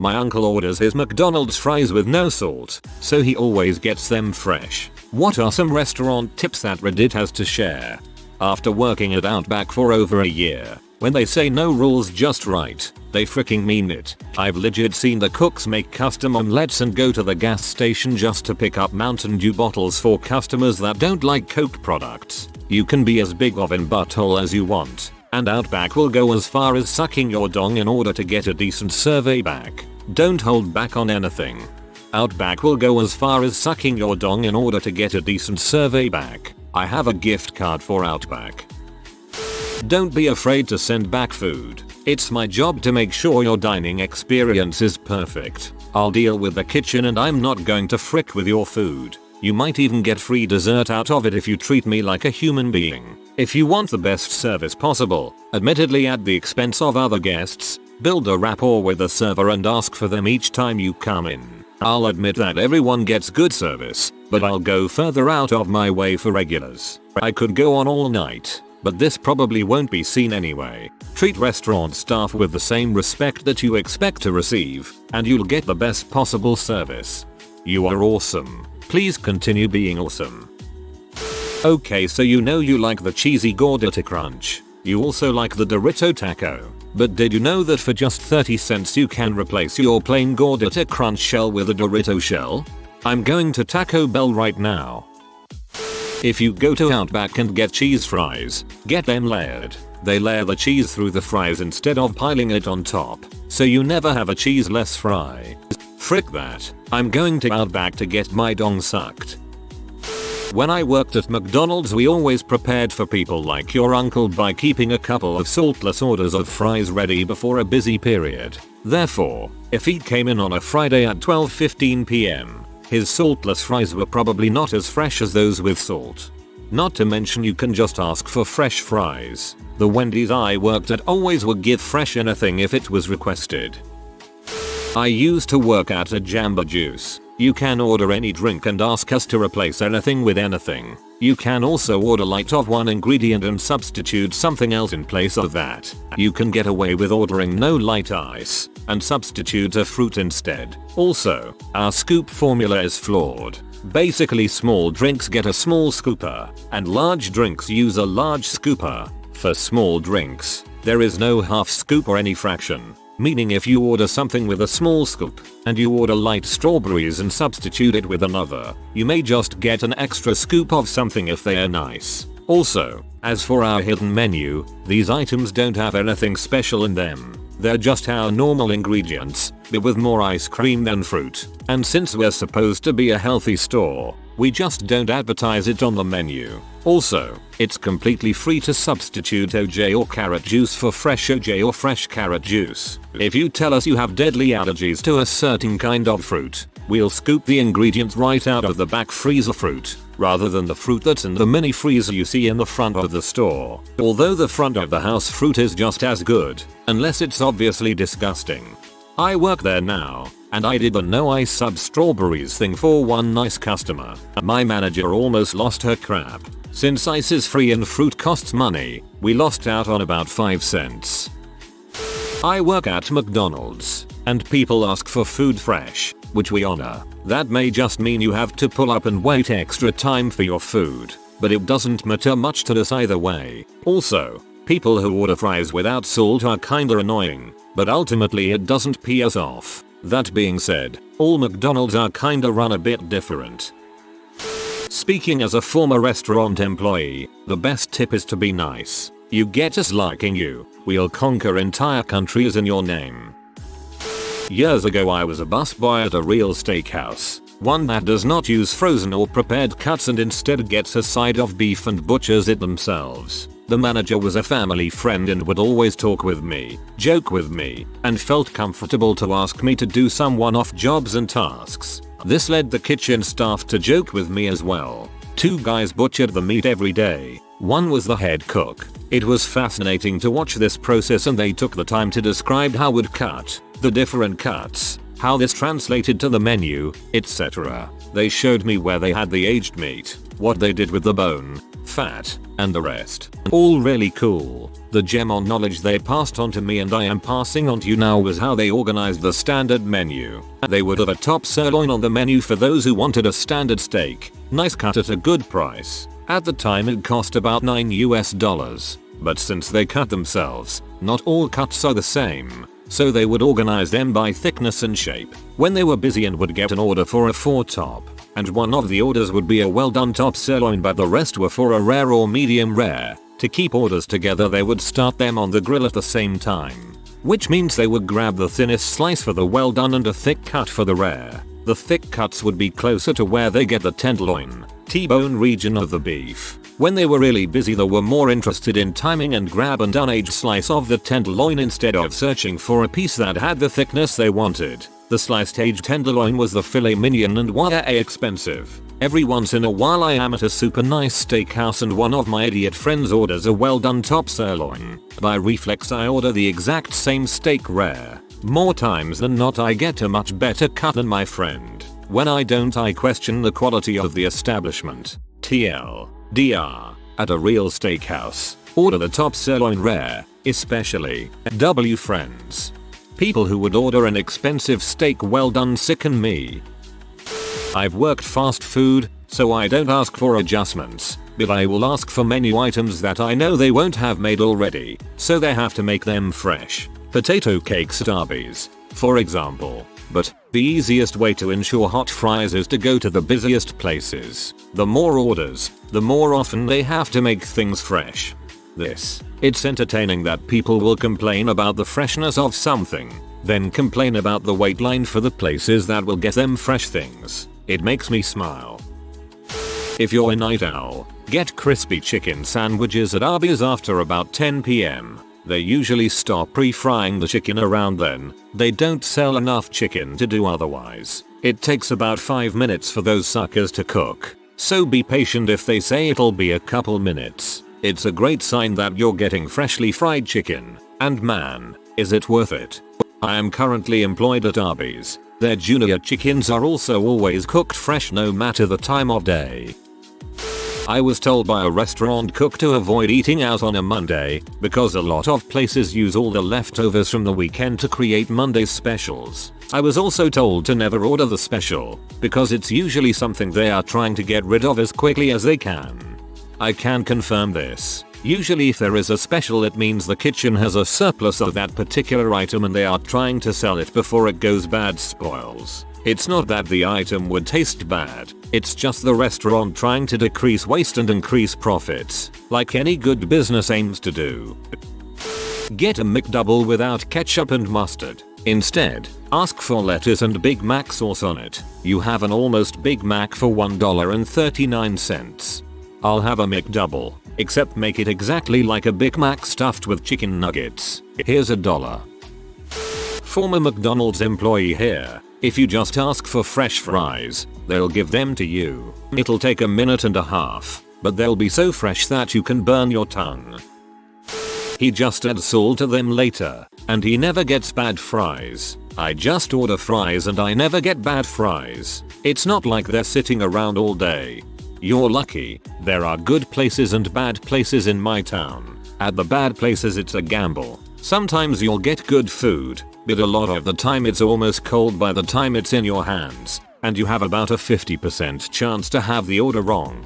My uncle orders his McDonald's fries with no salt, so he always gets them fresh. What are some restaurant tips that Reddit has to share? After working at Outback for over a year, when they say no rules just right, they freaking mean it. I've legit seen the cooks make custom omelettes and go to the gas station just to pick up Mountain Dew bottles for customers that don't like Coke products. You can be as big of an butthole as you want, and Outback will go as far as sucking your dong in order to get a decent survey back. Don't hold back on anything. Outback will go as far as sucking your dong in order to get a decent survey back. I have a gift card for Outback. Don't be afraid to send back food. It's my job to make sure your dining experience is perfect. I'll deal with the kitchen and I'm not going to frick with your food. You might even get free dessert out of it if you treat me like a human being. If you want the best service possible, admittedly at the expense of other guests, build a rapport with the server and ask for them each time you come in. I'll admit that everyone gets good service, but I'll go further out of my way for regulars. I could go on all night, but this probably won't be seen anyway. Treat restaurant staff with the same respect that you expect to receive, and you'll get the best possible service. You are awesome. Please continue being awesome. Okay, so you know you like the cheesy gordita crunch. You also like the Dorito taco. But did you know that for just 30 cents you can replace your plain gordita crunch shell with a Dorito shell? I'm going to Taco Bell right now. If you go to Outback and get cheese fries, get them layered. They layer the cheese through the fries instead of piling it on top, so you never have a cheese-less fry. Frick that. I'm going to Outback to get my dong sucked. When I worked at McDonald's, we always prepared for people like your uncle by keeping a couple of saltless orders of fries ready before a busy period. Therefore, if he came in on a Friday at 12:15 p.m., his saltless fries were probably not as fresh as those with salt. Not to mention you can just ask for fresh fries. The Wendy's I worked at always would give fresh anything if it was requested. I used to work at a Jamba Juice. You can order any drink and ask us to replace anything with anything. You can also order light of one ingredient and substitute something else in place of that. You can get away with ordering no light ice and substitute a fruit instead. Also, our scoop formula is flawed. Basically, small drinks get a small scooper and large drinks use a large scooper. For small drinks, there is no half scoop or any fraction. Meaning if you order something with a small scoop and you order light strawberries and substitute it with another, you may just get an extra scoop of something if they are nice. Also, as for our hidden menu, these items don't have anything special in them. They're just our normal ingredients, but with more ice cream than fruit. And since we're supposed to be a healthy store, we just don't advertise it on the menu. Also, it's completely free to substitute OJ or carrot juice for fresh OJ or fresh carrot juice. If you tell us you have deadly allergies to a certain kind of fruit, we'll scoop the ingredients right out of the back freezer fruit, rather than the fruit that's in the mini freezer you see in the front of the store. Although the front of the house fruit is just as good, unless it's obviously disgusting. I work there now, and I did the no ice sub strawberries thing for one nice customer. My manager almost lost her crap. Since ice is free and fruit costs money, we lost out on about 5 cents. I work at McDonald's, and people ask for food fresh, which we honor. That may just mean you have to pull up and wait extra time for your food, but it doesn't matter much to us either way. Also, people who order fries without salt are kinda annoying, but ultimately it doesn't pee us off. That being said, all McDonald's are kinda run a bit different. Speaking as a former restaurant employee, the best tip is to be nice. You get us liking you, we'll conquer entire countries in your name. Years ago I was a busboy at a real steakhouse, one that does not use frozen or prepared cuts and instead gets a side of beef and butchers it themselves. The manager was a family friend and would always talk with me, joke with me, and felt comfortable to ask me to do some one-off jobs and tasks. This led the kitchen staff to joke with me as well. 2 guys butchered the meat every day. One was the head cook. It was fascinating to watch this process and they took the time to describe how would cut, the different cuts, how this translated to the menu, etc. They showed me where they had the aged meat, what they did with the bone, fat, and the rest. All really cool. The gem on knowledge they passed on to me and I am passing on to you now was how they organized the standard menu. They would have a top sirloin on the menu for those who wanted a standard steak, nice cut at a good price. At the time it cost about $9 US, but since they cut themselves, not all cuts are the same. So they would organize them by thickness and shape. When they were busy and would get an order for a 4 top, and one of the orders would be a well done top sirloin but the rest were for a rare or medium rare. To keep orders together they would start them on the grill at the same time. Which means they would grab the thinnest slice for the well done and a thick cut for the rare. The thick cuts would be closer to where they get the tenderloin, T-bone region of the beef. When they were really busy they were more interested in timing and grab an unaged slice of the tenderloin instead of searching for a piece that had the thickness they wanted. The sliced aged tenderloin was the filet mignon and why expensive. Every once in a while I am at a super nice steakhouse and one of my idiot friends orders a well done top sirloin. By reflex I order the exact same steak rare. More times than not I get a much better cut than my friend. When I don't I question the quality of the establishment. TLDR. At a real steakhouse, order the top sirloin rare, especially W friends. People who would order an expensive steak well done sicken me. I've worked fast food, so I don't ask for adjustments, but I will ask for menu items that I know they won't have made already, so they have to make them fresh. Potato cakes at Arby's, for example. But the easiest way to ensure hot fries is to go to the busiest places. The more orders, the more often they have to make things fresh. It's entertaining that people will complain about the freshness of something, then complain about the wait line for the places that will get them fresh things. It makes me smile. If you're a night owl, get crispy chicken sandwiches at Arby's after about 10 PM. They usually stop pre-frying the chicken around then. They don't sell enough chicken to do otherwise. It takes about 5 minutes for those suckers to cook, so be patient if they say it'll be a couple minutes. It's a great sign that you're getting freshly fried chicken, and man, is it worth it. I am currently employed at Arby's. Their junior chickens are also always cooked fresh no matter the time of day. I was told by a restaurant cook to avoid eating out on a Monday because a lot of places use all the leftovers from the weekend to create Monday's specials. I was also told to never order the special because it's usually something they are trying to get rid of as quickly as they can. I can confirm this. Usually if there is a special it means the kitchen has a surplus of that particular item and they are trying to sell it before it goes bad spoils. It's not that the item would taste bad, it's just the restaurant trying to decrease waste and increase profits, like any good business aims to do. Get a McDouble without ketchup and mustard. Instead, ask for lettuce and Big Mac sauce on it. You have an almost Big Mac for $1.39. I'll have a McDouble, except make it exactly like a Big Mac stuffed with chicken nuggets. Here's $1. Former McDonald's employee here. If you just ask for fresh fries, they'll give them to you. It'll take a minute and a half, but they'll be so fresh that you can burn your tongue. He just adds salt to them later, and he never gets bad fries. I just order fries and I never get bad fries. It's not like they're sitting around all day. You're lucky. There are good places and bad places in my town. At the bad places it's a gamble. Sometimes you'll get good food, but a lot of the time it's almost cold by the time it's in your hands, and you have about a 50% chance to have the order wrong.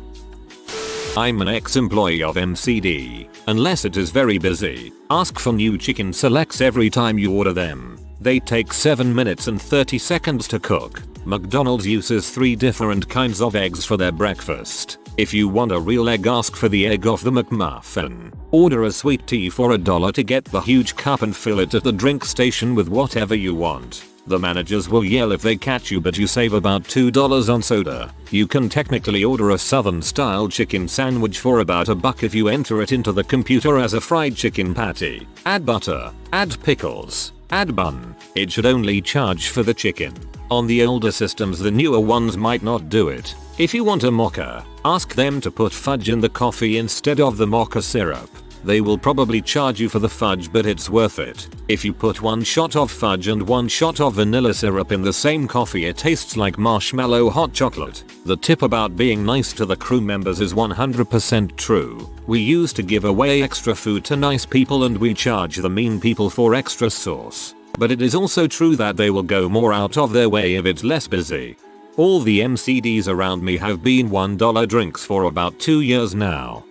I'm an ex-employee of MCD. Unless it is very busy, ask for new chicken selects every time you order them. They take 7 minutes and 30 seconds to cook. McDonald's uses 3 different kinds of eggs for their breakfast. If you want a real egg, ask for the egg off the McMuffin. Order a sweet tea for $1 to get the huge cup and fill it at the drink station with whatever you want. The managers will yell if they catch you, but you save about $2 on soda. You can technically order a southern style chicken sandwich for about $1 if you enter it into the computer as a fried chicken patty. Add butter, add pickles, add bun. It should only charge for the chicken. On the older systems, the newer ones might not do it. If you want a mocha, ask them to put fudge in the coffee instead of the mocha syrup. They will probably charge you for the fudge, but it's worth it. If you put 1 shot of fudge and 1 shot of vanilla syrup in the same coffee, it tastes like marshmallow hot chocolate. The tip about being nice to the crew members is 100% true. We used to give away extra food to nice people and we charge the mean people for extra sauce. But it is also true that they will go more out of their way if it's less busy. All the MCDs around me have been $1 drinks for about 2 years now.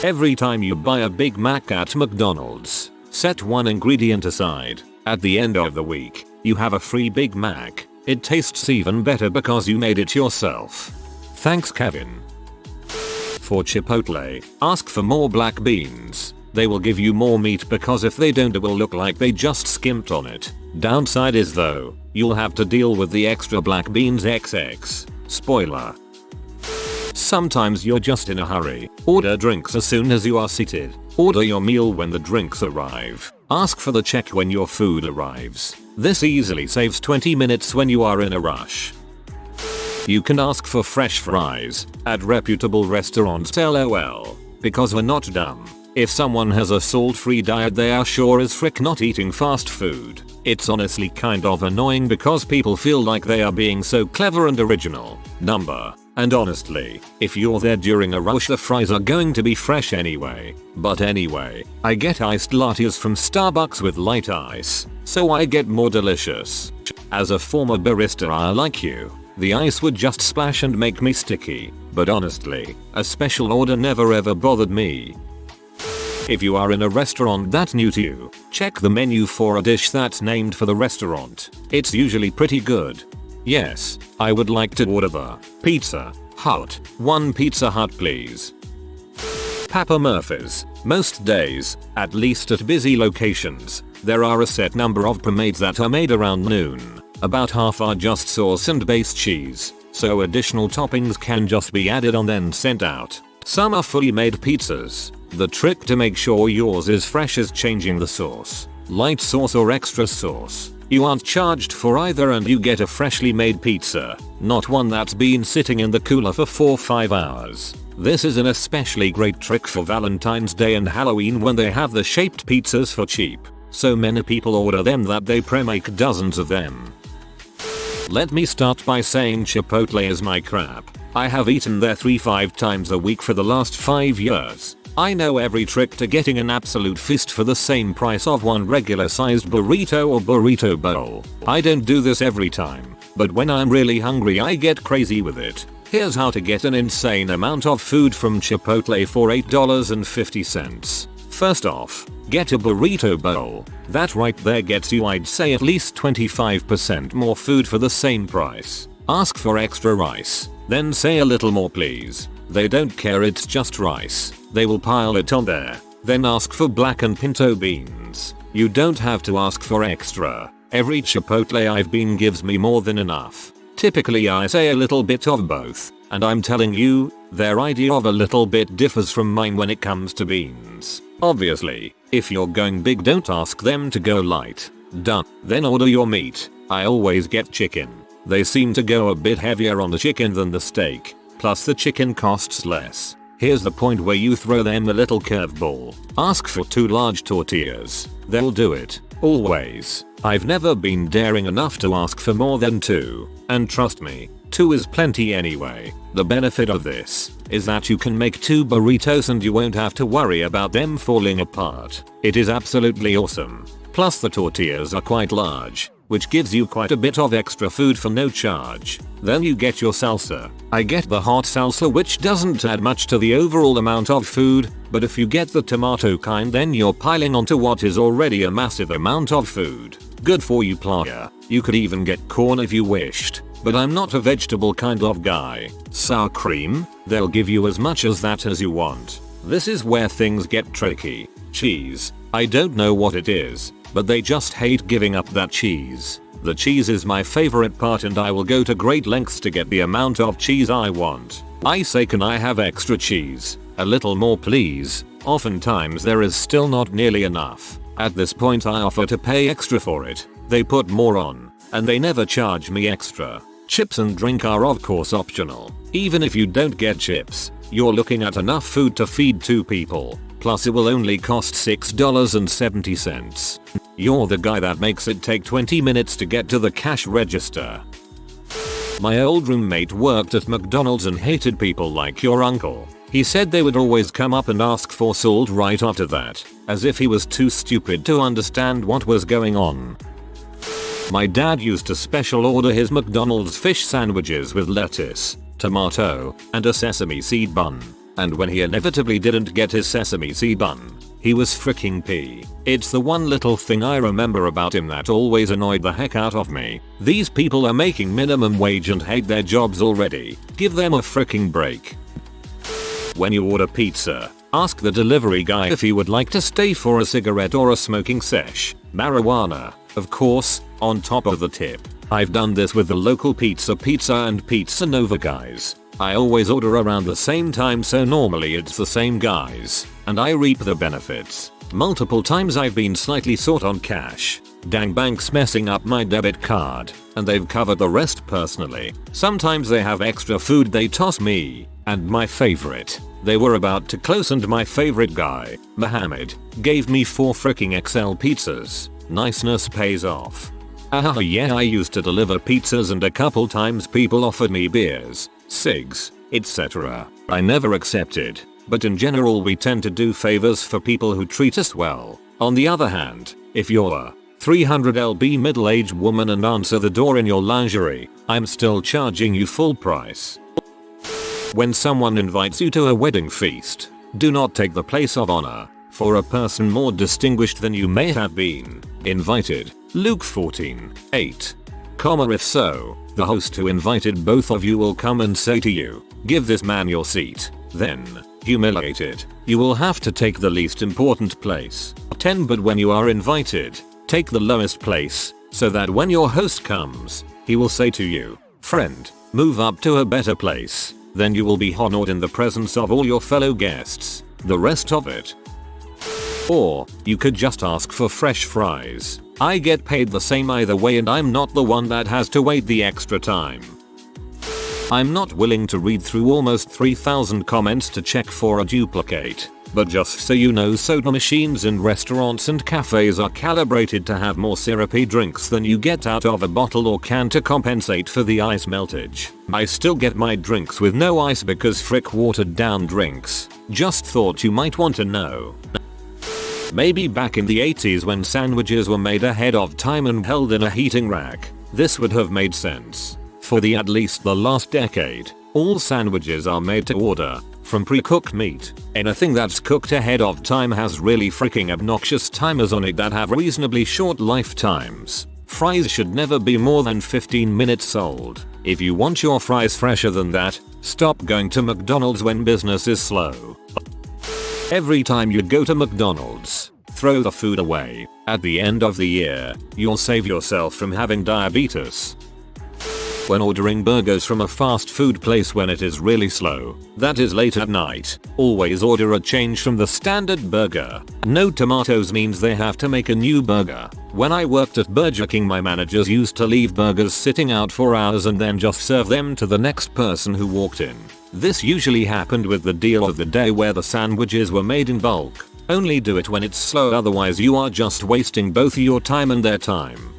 Every time you buy a Big Mac at McDonald's, set one ingredient aside. At the end of the week, you have a free Big Mac. It tastes even better because you made it yourself. Thanks, Kevin. For Chipotle, ask for more black beans. They will give you more meat because if they don't, it will look like they just skimped on it. Downside is though, you'll have to deal with the extra black beans XX. Spoiler. Sometimes you're just in a hurry. Order drinks as soon as you are seated. Order your meal when the drinks arrive. Ask for the check when your food arrives. This easily saves 20 minutes when you are in a rush. You can ask for fresh fries at reputable restaurants, LOL. Because we're not dumb. If someone has a salt-free diet, they are sure as frick not eating fast food. It's honestly kind of annoying because people feel like they are being so clever and original. And honestly, if you're there during a rush, the fries are going to be fresh anyway. But anyway, I get iced lattes from Starbucks with light ice, so I get more delicious. As a former barista, I like you. The ice would just splash and make me sticky. But honestly, a special order never ever bothered me. If you are in a restaurant that's new to you, check the menu for a dish that's named for the restaurant. It's usually pretty good. Yes, I would like to order the Pizza Hut. 1 Pizza Hut please. Papa Murphy's. Most days, at least at busy locations, there are a set number of pomades that are made around noon. About half are just sauce and base cheese, so additional toppings can just be added on then sent out. Some are fully made pizzas. The trick to make sure yours is fresh is changing the sauce. Light sauce or extra sauce. You aren't charged for either and you get a freshly made pizza, not one that's been sitting in the cooler for 4-5 hours. This is an especially great trick for Valentine's Day and Halloween when they have the shaped pizzas for cheap. So many people order them that they pre-make dozens of them. Let me start by saying Chipotle is my crap. I have eaten there 3-5 times a week for the last 5 years. I know every trick to getting an absolute feast for the same price of one regular sized burrito or burrito bowl. I don't do this every time, but when I'm really hungry I get crazy with it. Here's how to get an insane amount of food from Chipotle for $8.50. First off, get a burrito bowl. That right there gets you, I'd say, at least 25% more food for the same price. Ask for extra rice, then say a little more please. They don't care, it's just rice. They will pile it on there. Then ask for black and pinto beans. You don't have to ask for extra. Every Chipotle I've been gives me more than enough. Typically I say a little bit of both, and I'm telling you, their idea of a little bit differs from mine when it comes to beans. Obviously, if you're going big, don't ask them to go light. Done. Then order your meat. I always get chicken. They seem to go a bit heavier on the chicken than the steak. Plus the chicken costs less. Here's the point where you throw them a little curveball. Ask for 2 large tortillas. They'll do it. Always. I've never been daring enough to ask for more than 2. And trust me, 2 is plenty anyway. The benefit of this is that you can make 2 burritos and you won't have to worry about them falling apart. It is absolutely awesome. Plus the tortillas are quite large, which gives you quite a bit of extra food for no charge. Then you get your salsa. I get the hot salsa, which doesn't add much to the overall amount of food, but if you get the tomato kind, then you're piling onto what is already a massive amount of food. Good for you, playa. You could even get corn if you wished, but I'm not a vegetable kind of guy. Sour cream? They'll give you as much as that as you want. This is where things get tricky. Cheese. I don't know what it is, but they just hate giving up that cheese. The cheese is my favorite part and I will go to great lengths to get the amount of cheese I want. I say, can I have extra cheese? A little more please. Oftentimes there is still not nearly enough. At this point I offer to pay extra for it. They put more on, and they never charge me extra. Chips and drink are of course optional. Even if you don't get chips, you're looking at enough food to feed 2 people. Plus it will only cost $6.70. You're the guy that makes it take 20 minutes to get to the cash register. My old roommate worked at McDonald's and hated people like your uncle. He said they would always come up and ask for salt right after that, as if he was too stupid to understand what was going on. My dad used to special order his McDonald's fish sandwiches with lettuce, tomato, and a sesame seed bun. And when he inevitably didn't get his sesame seed bun, he was freaking pissed. It's the one little thing I remember about him that always annoyed the heck out of me. These people are making minimum wage and hate their jobs already. Give them a freaking break. When you order pizza, ask the delivery guy if he would like to stay for a cigarette or a smoking sesh. Marijuana, of course, on top of the tip. I've done this with the local Pizza and Pizza Nova guys. I always order around the same time, so normally it's the same guys, and I reap the benefits. Multiple times I've been slightly short on cash. Dang, bank's messing up my debit card, and they've covered the rest personally. Sometimes they have extra food they toss me, and my favorite. They were about to close and my favorite guy, Mohammed, gave me 4 freaking XL pizzas. Niceness pays off. Yeah, I used to deliver pizzas and a couple times people offered me beers, cigs, etc. I never accepted, but in general we tend to do favors for people who treat us well. On the other hand, if you're a 300 lb middle-aged woman and answer the door in your lingerie, I'm still charging you full price. When someone invites you to a wedding feast, do not take the place of honor for a person more distinguished than you may have been invited. Luke 14:8. If so, the host who invited both of you will come and say to you, "Give this man your seat." Then, humiliated, you will have to take the least important place. 10. But when you are invited, take the lowest place, so that when your host comes, he will say to you, "Friend, move up to a better place." Then you will be honored in the presence of all your fellow guests. The rest of it. Or, you could just ask for fresh fries. I get paid the same either way and I'm not the one that has to wait the extra time. I'm not willing to read through almost 3,000 comments to check for a duplicate, but just so you know, soda machines in restaurants and cafes are calibrated to have more syrupy drinks than you get out of a bottle or can to compensate for the ice meltage. I still get my drinks with no ice because frick watered down drinks. Just thought you might want to know. Maybe back in the 80s when sandwiches were made ahead of time and held in a heating rack, this would have made sense. For at least the last decade, all sandwiches are made to order, from pre-cooked meat. Anything that's cooked ahead of time has really freaking obnoxious timers on it that have reasonably short lifetimes. Fries should never be more than 15 minutes old. If you want your fries fresher than that, stop going to McDonald's when business is slow. Every time you go to McDonald's, throw the food away. At the end of the year, you'll save yourself from having diabetes. When ordering burgers from a fast food place when it is really slow, that is late at night, always order a change from the standard burger. No tomatoes means they have to make a new burger. When I worked at Burger King, my managers used to leave burgers sitting out for hours and then just serve them to the next person who walked in. This usually happened with the deal of the day where the sandwiches were made in bulk. Only do it when it's slow, otherwise you are just wasting both your time and their time.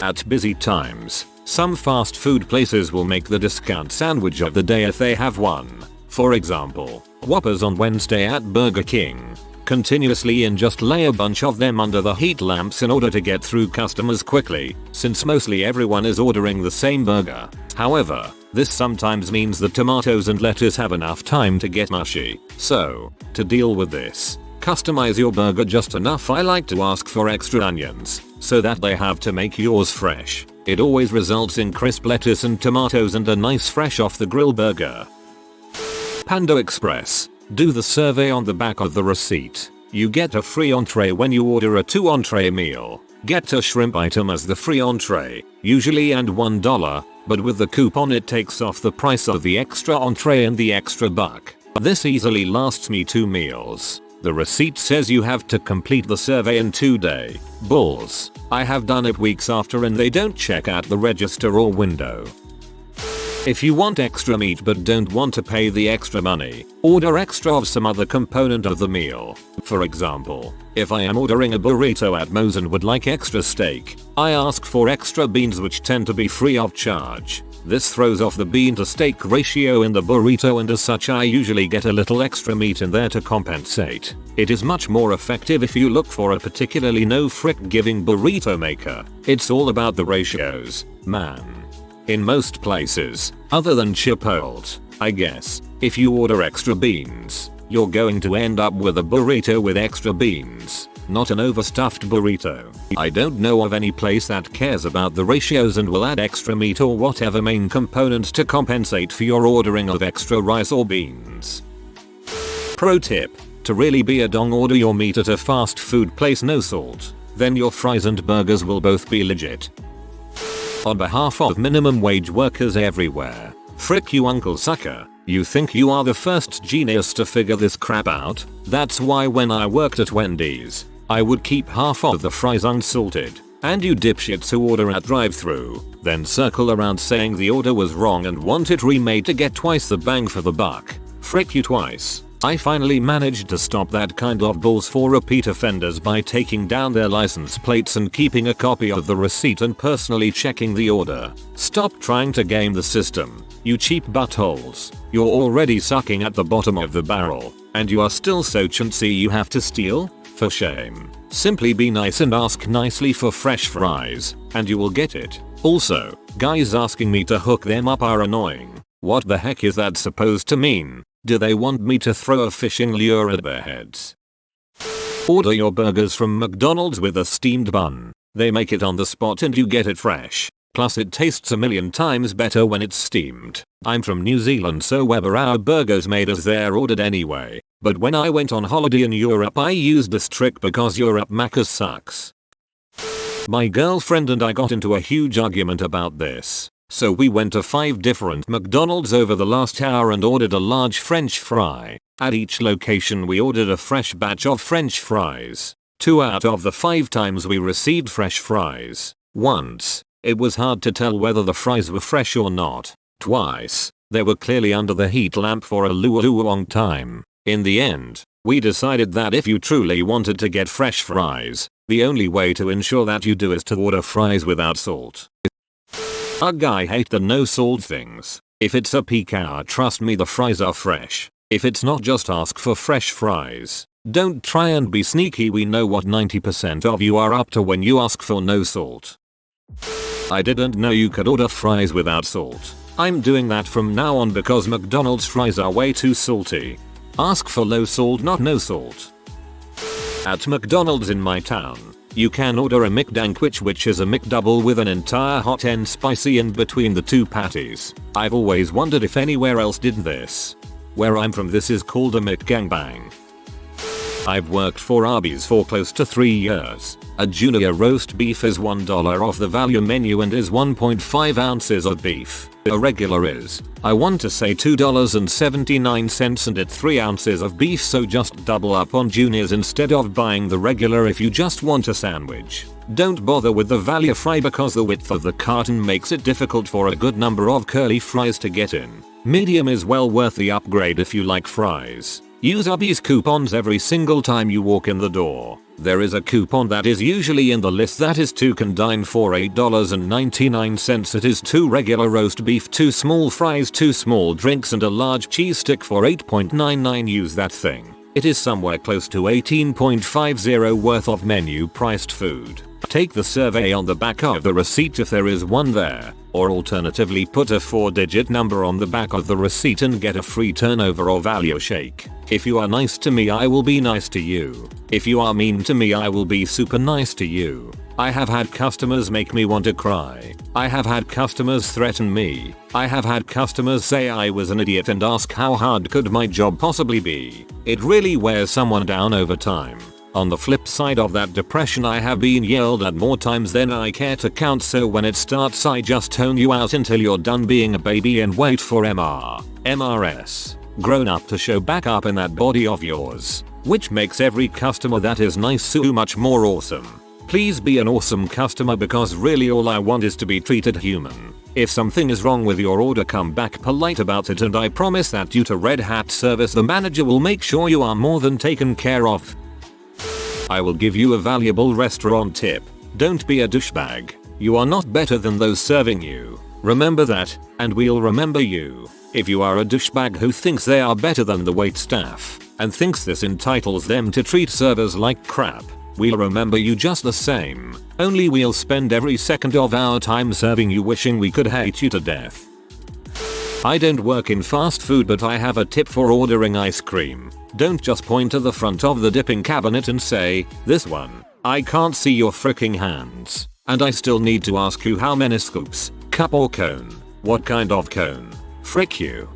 At busy times, some fast food places will make the discount sandwich of the day if they have one. For example, Whoppers on Wednesday at Burger King. Continuously and just lay a bunch of them under the heat lamps in order to get through customers quickly, since mostly everyone is ordering the same burger. However, this sometimes means the tomatoes and lettuce have enough time to get mushy. So, to deal with this, customize your burger just enough. I like to ask for extra onions, so that they have to make yours fresh. It always results in crisp lettuce and tomatoes and a nice fresh off the grill burger. Panda Express. Do the survey on the back of the receipt. You get a free entree when you order a 2 entree meal. Get a shrimp item as the free entree, usually and $1, but with the coupon it takes off the price of the extra entree and the extra buck. This easily lasts me 2 meals. The receipt says you have to complete the survey in 2 days. Bulls. I have done it weeks after and they don't check at the register or window. If you want extra meat but don't want to pay the extra money, order extra of some other component of the meal. For example, if I am ordering a burrito at Moe's and would like extra steak, I ask for extra beans, which tend to be free of charge. This throws off the bean to steak ratio in the burrito, and as such I usually get a little extra meat in there to compensate. It is much more effective if you look for a particularly no frick giving burrito maker. It's all about the ratios, man. In most places, other than Chipotle, I guess, if you order extra beans, you're going to end up with a burrito with extra beans, not an overstuffed burrito. I don't know of any place that cares about the ratios and will add extra meat or whatever main component to compensate for your ordering of extra rice or beans. Pro tip: to really be a dong, order your meat at a fast food place no salt. Then your fries and burgers will both be legit. On behalf of minimum wage workers everywhere, frick you uncle sucker. You think you are the first genius to figure this crap out? That's why when I worked at Wendy's, I would keep half of the fries unsalted. And you dipshits who order at drive-thru, then circle around saying the order was wrong and want it remade to get twice the bang for the buck. Frick you twice. I finally managed to stop that kind of balls for repeat offenders by taking down their license plates and keeping a copy of the receipt and personally checking the order. Stop trying to game the system, you cheap buttholes. You're already sucking at the bottom of the barrel, and you are still so chintzy you have to steal? For shame. Simply be nice and ask nicely for fresh fries, and you will get it. Also, guys asking me to hook them up are annoying. What the heck is that supposed to mean? Do they want me to throw a fishing lure at their heads? Order your burgers from McDonald's with a steamed bun. They make it on the spot and you get it fresh. Plus it tastes a million times better when it's steamed. I'm from New Zealand, so whether our burgers made as they're ordered anyway. But when I went on holiday in Europe I used this trick because Europe Macca's sucks. My girlfriend and I got into a huge argument about this. So we went to 5 different McDonald's over the last hour and ordered a large French fry. At each location we ordered a fresh batch of French fries. 2 out of the 5 times we received fresh fries. Once, it was hard to tell whether the fries were fresh or not. Twice, they were clearly under the heat lamp for a long time. In the end, we decided that if you truly wanted to get fresh fries, the only way to ensure that you do is to order fries without salt. Ugh, I hate the no salt things. If it's a peak hour, trust me, the fries are fresh. If it's not, just ask for fresh fries. Don't try and be sneaky. We know what 90% of you are up to when you ask for no salt. I didn't know you could order fries without salt. I'm doing that from now on because McDonald's fries are way too salty. Ask for low salt, not no salt. At McDonald's in my town, you can order a McDankwich, which is a McDouble with an entire hot and spicy in between the 2 patties. I've always wondered if anywhere else did this. Where I'm from this is called a McGangbang. I've worked for Arby's for close to 3 years. A junior roast beef is $1 off the value menu and is 1.5 ounces of beef. A regular is, I want to say $2.79 and it's 3 ounces of beef, so just double up on juniors instead of buying the regular if you just want a sandwich. Don't bother with the value fry because the width of the carton makes it difficult for a good number of curly fries to get in. Medium is well worth the upgrade if you like fries. Use Arby's coupons every single time you walk in the door. There is a coupon that is usually in the list that is 2 can dine for $8.99. It is 2 regular roast beef, 2 small fries, 2 small drinks and a large cheese stick for $8.99. Use that thing. It is somewhere close to $18.50 worth of menu priced food. Take the survey on the back of the receipt if there is one there, or alternatively put a 4-digit number on the back of the receipt and get a free turnover or value shake. If you are nice to me, I will be nice to you. If you are mean to me, I will be super nice to you. I have had customers make me want to cry. I have had customers threaten me. I have had customers say I was an idiot and ask how hard could my job possibly be. It really wears someone down over time. On the flip side of that depression, I have been yelled at more times than I care to count, so when it starts I just tone you out until you're done being a baby and wait for MRS. Grown up to show back up in that body of yours. Which makes every customer that is nice so much more awesome. Please be an awesome customer because really all I want is to be treated human. If something is wrong with your order, come back polite about it, and I promise that due to Red Hat service the manager will make sure you are more than taken care of. I will give you a valuable restaurant tip. Don't be a douchebag. You are not better than those serving you. Remember that, and we'll remember you. If you are a douchebag who thinks they are better than the wait staff, and thinks this entitles them to treat servers like crap, we'll remember you just the same. Only we'll spend every second of our time serving you wishing we could hate you to death. I don't work in fast food, but I have a tip for ordering ice cream. Don't just point to the front of the dipping cabinet and say, "This one." I can't see your freaking hands. And I still need to ask you how many scoops, cup or cone. What kind of cone? Frick you.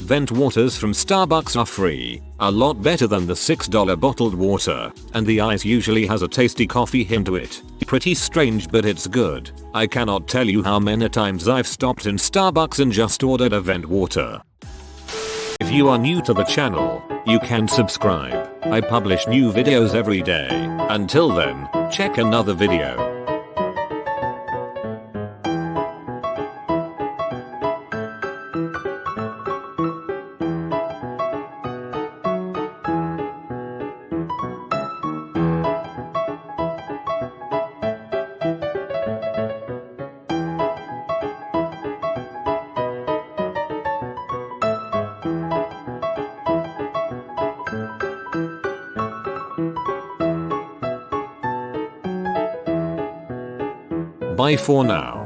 Vent waters from Starbucks are free, a lot better than the $6 bottled water, and the ice usually has a tasty coffee hint to it. Pretty strange, but it's good. I cannot tell you how many times I've stopped in Starbucks and just ordered a vent water. If you are new to the channel, you can subscribe. I publish new videos every day. Until then, check another video. Bye for now.